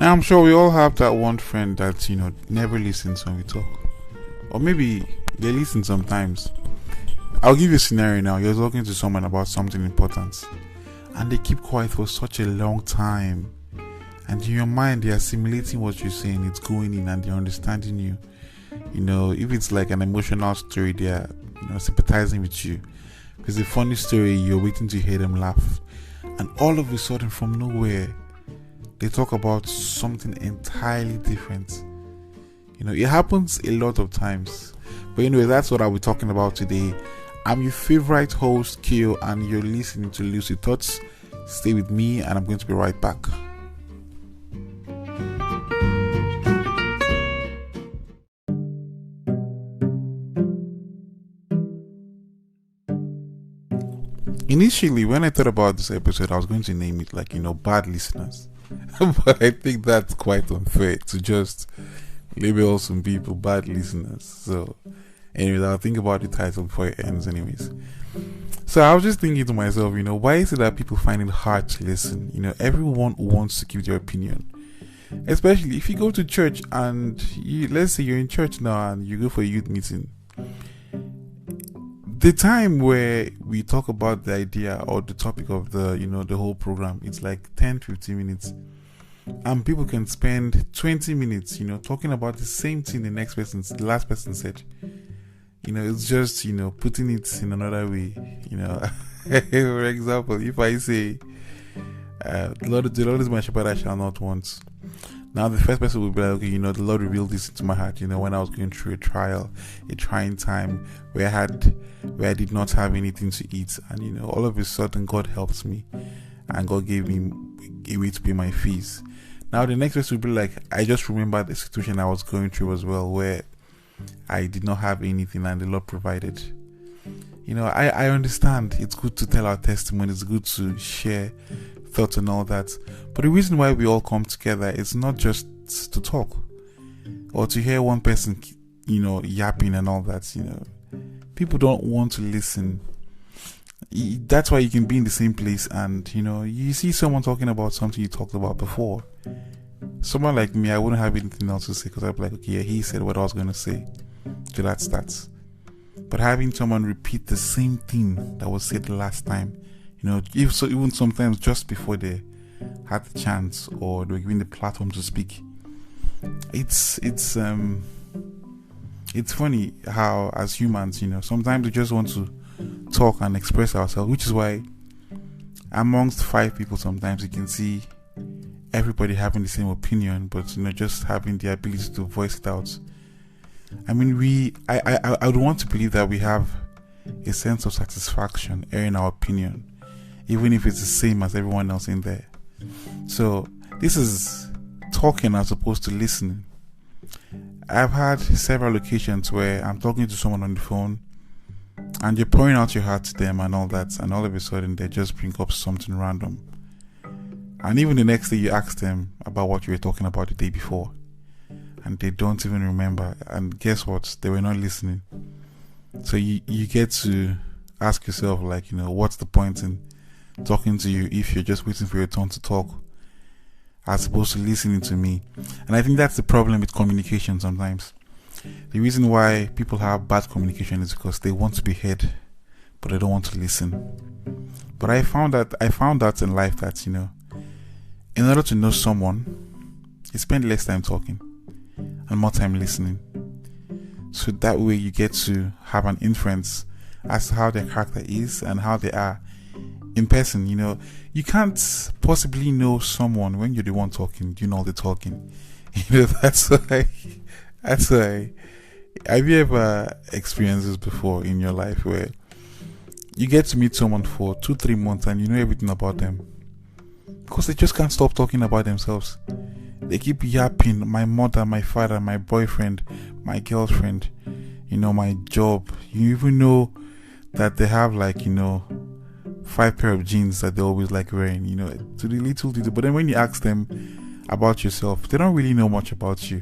Now, I'm sure we all have that one friend that, never listens when we talk. Or maybe they listen sometimes. I'll give you a scenario now. You're talking to someone about something important, and they keep quiet for such a long time. And in your mind, they're assimilating what you're saying. It's going in and they're understanding you. If it's like an emotional story, they're, sympathizing with you. If it's a funny story, you're waiting to hear them laugh. And all of a sudden, from nowhere, they talk about something entirely different. It happens a lot of times. But anyway, that's what I'll be talking about today. I'm your favorite host, Kyo, and you're listening to Lucid Thoughts. Stay with me, and I'm going to be right back. Initially, when I thought about this episode, I was going to name it bad listeners. But I think that's quite unfair to just label some people bad listeners. So, anyways, I'll think about the title before it ends anyways. So I was just thinking to myself, why is it that people find it hard to listen? Everyone wants to give their opinion. Especially if you go to church and let's say you're in church now and you go for a youth meeting. The time where we talk about the idea or the topic of the whole program, it's like 10-15 minutes, and people can spend 20 minutes talking about the same thing the last person said. It's just putting it in another way. For example, if I say the Lord is my shepherd, I shall not want. Now the first person will be like, okay, the Lord revealed this into my heart, when I was going through a trying time where I did not have anything to eat, and all of a sudden God helped me and God gave me a way to pay my fees. Now the next person will be like, I just remember the situation I was going through as well, where I did not have anything and the Lord provided. I understand it's good to tell our testimony, it's good to share thoughts and all that, but the reason why we all come together is not just to talk or to hear one person yapping and all that. People don't want to listen. That's why you can be in the same place and you see someone talking about something you talked about before. Someone like me, I wouldn't have anything else to say because I'd be like, okay, yeah, he said what I was going to say. So that's that. But having someone repeat the same thing that was said the last time, even sometimes just before they had the chance or they were given the platform to speak, it's funny how as humans, sometimes we just want to talk and express ourselves, which is why amongst 5 people sometimes you can see everybody having the same opinion, but just having the ability to voice it out. I mean, I would want to believe that we have a sense of satisfaction airing our opinion, even if it's the same as everyone else in there. So this is talking as opposed to listening. I've had several occasions where I'm talking to someone on the phone and you're pouring out your heart to them and all that, and all of a sudden they just bring up something random. And even the next day you ask them about what you were talking about the day before and they don't even remember, and guess what? They were not listening. So you get to ask yourself, what's the point in talking to you if you're just waiting for your turn to talk as opposed to listening to me? And I think that's the problem with communication sometimes. The reason why people have bad communication is because they want to be heard but they don't want to listen. But I found out in life that in order to know someone, you spend less time talking and more time listening. So that way you get to have an inference as to how their character is and how they are in person. You can't possibly know someone when you're the one talking, doing all the talking. That's why. Have you ever experienced this before in your life where you get to meet someone for 2-3 months and you know everything about them because they just can't stop talking about themselves? They keep yapping, my mother, my father, my boyfriend, my girlfriend, my job. You even know that they have 5 pair of jeans that they always like wearing, to the little detail. But then when you ask them about yourself, they don't really know much about you.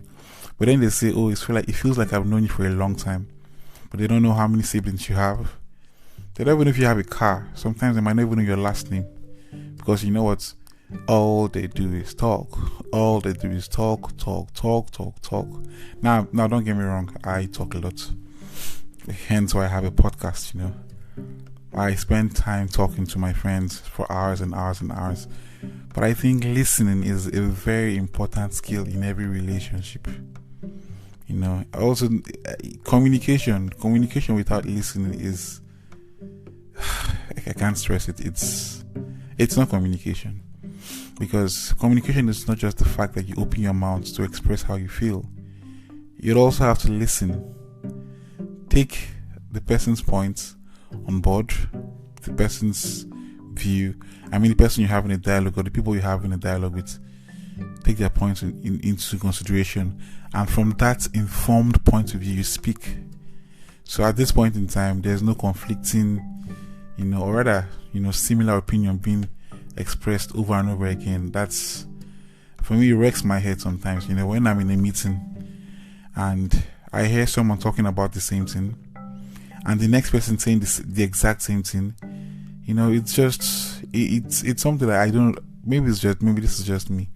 But then they say, oh, it feels like I've known you for a long time. But they don't know how many siblings you have. They don't even know if you have a car. Sometimes they might not even know your last name. Because you know what? All they do is talk. All they do is talk, talk, talk, talk, talk. Now, don't get me wrong. I talk a lot. Hence why I have a podcast. I spend time talking to my friends for hours and hours and hours. But I think listening is a very important skill in every relationship. Also communication without listening is, I can't stress it. It's not communication. Because communication is not just the fact that you open your mouth to express how you feel. You'd also have to listen. Take the person's points on board, the person's view. The person you're having a dialogue, or the people you're having a dialogue with, take their points into consideration. And from that informed point of view, you speak. So at this point in time, there's no conflicting, or rather, similar opinion being expressed over and over again. That's, for me, it wrecks my head sometimes. When I'm in a meeting and I hear someone talking about the same thing and the next person saying the exact same thing, it's just it's something that I don't, maybe this is just me.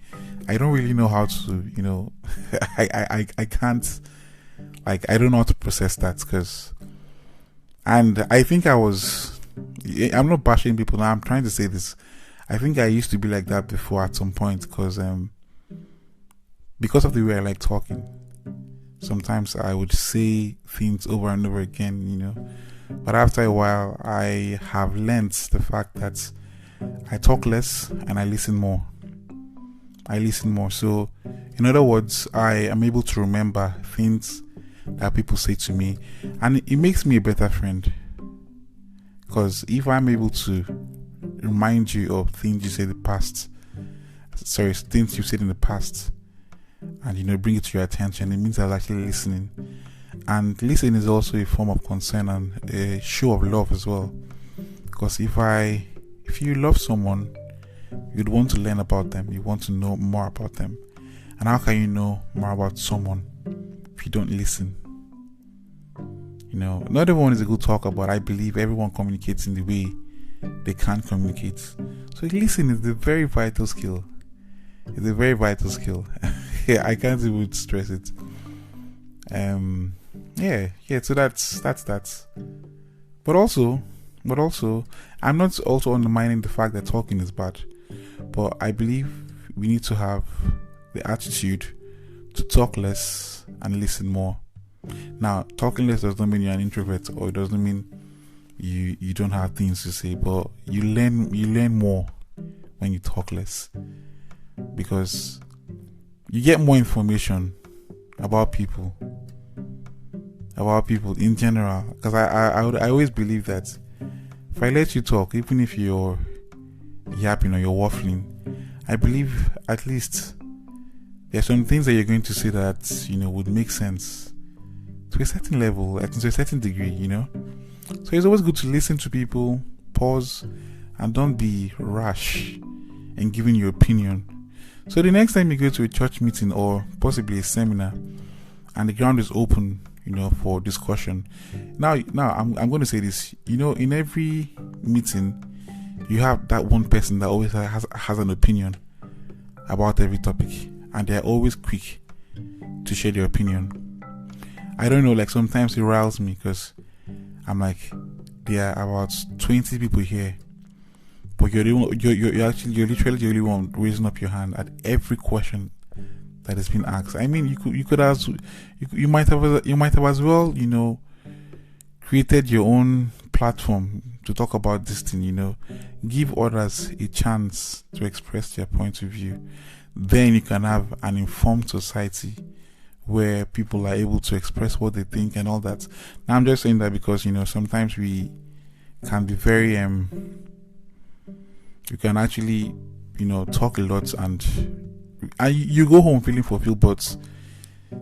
I don't really know how to, I can't, I don't know how to process that, and I think I'm not bashing people now. I'm trying to say this. I think I used to be like that before at some point, because of the way I like talking. Sometimes I would say things over and over again, but after a while I have learned the fact that I talk less and I listen more. So in other words, I am able to remember things that people say to me, and it makes me a better friend. Because if I'm able to remind you of things you said in the past, things you said in the past, and bring it to your attention, it means I'm actually listening. And listening is also a form of concern and a show of love as well. Because if you love someone, you'd want to learn about them, you want to know more about them. And how can you know more about someone if you don't listen? Not everyone is a good talker, but I believe everyone communicates in the way they can communicate. So listening is a very vital skill. It's a very vital skill. Yeah, I can't even stress it. So that's that. But also, I'm not also undermining the fact that talking is bad. But I believe we need to have the attitude to talk less and listen more. Now, talking less does not mean you're an introvert, or it doesn't mean you don't have things to say, but you learn more when you talk less, because you get more information about people in general. Because I always believe that if I let you talk, even if you're yapping or you're waffling, I believe at least there's some things that you're going to say that would make sense to a certain level, to a certain degree. So it's always good to listen to people, pause, and don't be rash in giving your opinion. So the next time you go to a church meeting or possibly a seminar and the ground is open, for discussion. Now I'm going to say this. In every meeting, you have that one person that always has an opinion about every topic, and they're always quick to share their opinion. I don't know, sometimes it riles me, because I'm like, there are about 20 people here, but you're literally the only one raising up your hand at every question that has been asked. You might have as well, created your own platform to talk about this thing. Give others a chance to express their point of view. Then you can have an informed society where people are able to express what they think and all that. Now, I'm just saying that because sometimes we can be very you can actually talk a lot, and you go home feeling fulfilled, but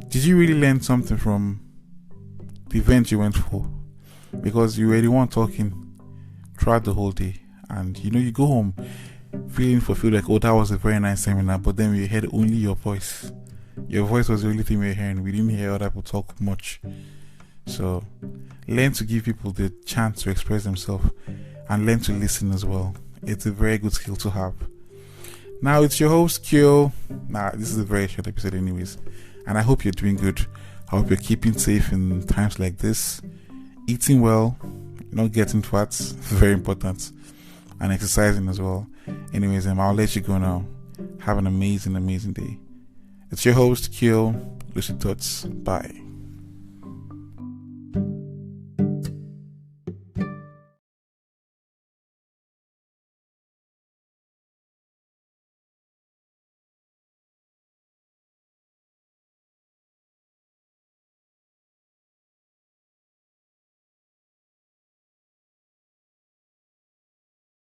did you really learn something from the event you went for? Because you were the one talking throughout the whole day, and you go home feeling fulfilled, like, oh, that was a very nice seminar, but then we heard only your voice. Your voice was the only thing we were hearing. We didn't hear other people talk much. So learn to give people the chance to express themselves, and learn to listen as well. It's a very good skill to have. Now it's your host Kyo. Now this is a very short episode anyways, and I hope you're doing good. I hope you're keeping safe in times like this, eating well, not getting fat, very important, and exercising as well. Anyways, I'll let you go now. Have an amazing day. It's your host Kyo, Lucid Thoughts. Bye.